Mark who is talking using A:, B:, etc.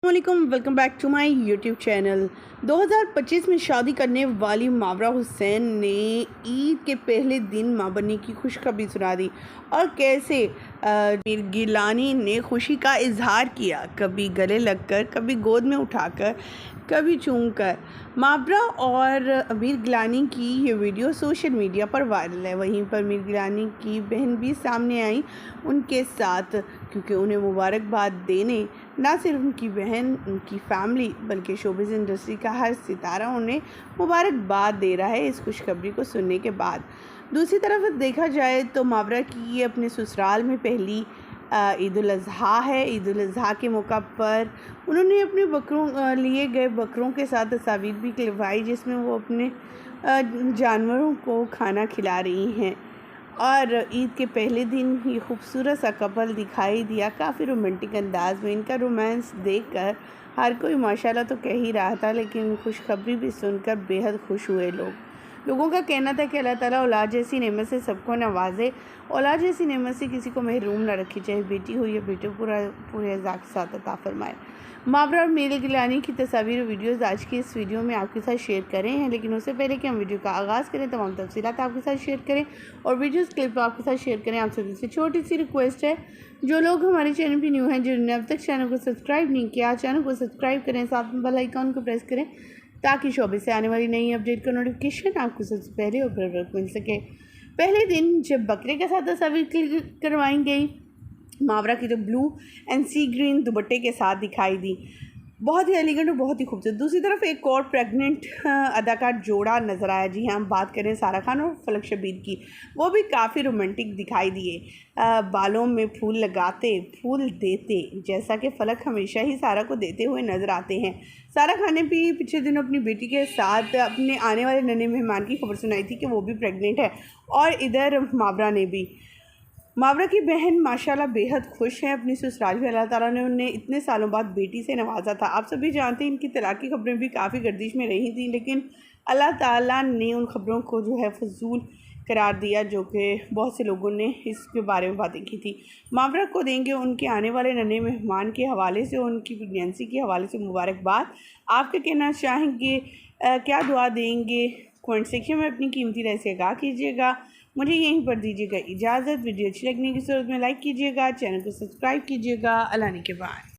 A: वालेकुम, welcome back to my YouTube channel. 2025 में शादी करने वाली मावरा हुसैन ने ईद के पहले दिन मां बनने की खुशखबरी सुना दी और कैसे गिलानी ने खुशी का इजहार किया, कभी गले लगकर, कभी गोद में उठाकर, कभी चूमकर। मावरा और अमीर गिलानी की ये वीडियो सोशल मीडिया पर वायरल है। वहीं पर अमीर गिलानी की बहन भी सामने आई उनके साथ, क्योंकि उन्हें मुबारकबाद देने ना सिर्फ उनकी बहन, उनकी फैमिली, बल्कि शोबिज़ इंडस्ट्री का हर सितारा उन्हें मुबारकबाद दे रहा है इस खुशखबरी को सुनने के बाद। दूसरी तरफ देखा जाए तो मावरा की ये अपने ससुराल में पहली ईद उल अज़हा है। ईद उल अज़हा के मौका पर उन्होंने अपने बकरों लिए गए बकरों के साथ तस्वीर भी खिंचवाई, जिसमें वो अपने जानवरों को खाना खिला रही हैं। और ईद के पहले दिन ही खूबसूरत सा कपल दिखाई दिया, काफ़ी रोमांटिक अंदाज में। इनका रोमांस देखकर हर कोई माशाल्लाह तो कह ही रहा था, लेकिन खुशखबरी भी सुनकर बेहद खुश हुए लोगों का कहना था कि अल्लाह ताला औलाद जैसी नेमत से सबको नवाजे, औलाद जैसी नेमत से किसी को महरूम न रखे, चाहे बेटी हो या बेटे, पूरे अज़ा के साथ अता फरमाए। मावरा और अमीर गिलानी की तस्वीर और वीडियोज़ आज की इस वीडियो में आपके साथ शेयर करें हैं, लेकिन उससे पहले कि हम वीडियो का आगाज़ करें तमाम तफसीलात आपके साथ शेयर करें और वीडियोज़ क्लिप आपके साथ शेयर करें। आप सभी से छोटी सी रिक्वेस्ट है, जो लोग हमारे चैनल पर न्यू हैं, जिन्होंने अब तक चैनल को सब्सक्राइब नहीं किया, चैनल को सब्सक्राइब करें, साथ में बेल आइकन को प्रेस करें ताकि शोबे से आने वाली नई अपडेट का नोटिफिकेशन आपको सबसे पहले और बर वक्त मिल सके। पहले दिन जब बकरे के साथ तस्वीर क्लिक करवाई गई, मावरा की तो ब्लू एंड सी ग्रीन दुपट्टे के साथ दिखाई दी, बहुत ही एलिगेंट और बहुत ही खूबसूरत। दूसरी तरफ एक और प्रेग्नेंट अदाकार जोड़ा नज़र आया। जी हाँ, हम बात करें सारा खान और फलक शबीर की, वो भी काफ़ी रोमांटिक दिखाई दिए, बालों में फूल लगाते, फूल देते, जैसा कि फलक हमेशा ही सारा को देते हुए नज़र आते हैं। सारा खान ने भी पिछले दिन अपनी बेटी के साथ अपने आने वाले नन्हे मेहमान की खबर सुनाई थी कि वो भी प्रेग्नेंट है, और इधर मावरा ने भी। मावरा की बहन माशाल्लाह बेहद खुश है अपनी ससुराल में। अल्लाह ताला ने उन्हें इतने सालों बाद बेटी से नवाजा था। आप सभी जानते हैं इनकी तलाक की खबरें भी काफ़ी गर्दिश में रही थी, लेकिन अल्लाह ताला ने उन खबरों को जो है फजूल करार दिया, जो कि बहुत से लोगों ने इसके बारे में बातें की थी। मावरा को देंगे उनके आने वाले नन्हे मेहमान के हवाले से, उनकी प्रेगनेंसी के हवाले से मुबारकबाद। आप क्या कहना चाहेंगे, क्या दुआ देंगे? कमेंट सेक्शन में अपनी कीमती राय से आगाह कीजिएगा। मुझे यहीं पर दीजिएगा इजाज़त। वीडियो अच्छी लगने की सूरत में लाइक कीजिएगा, चैनल को सब्सक्राइब कीजिएगा। अल्लाह ने के बाद।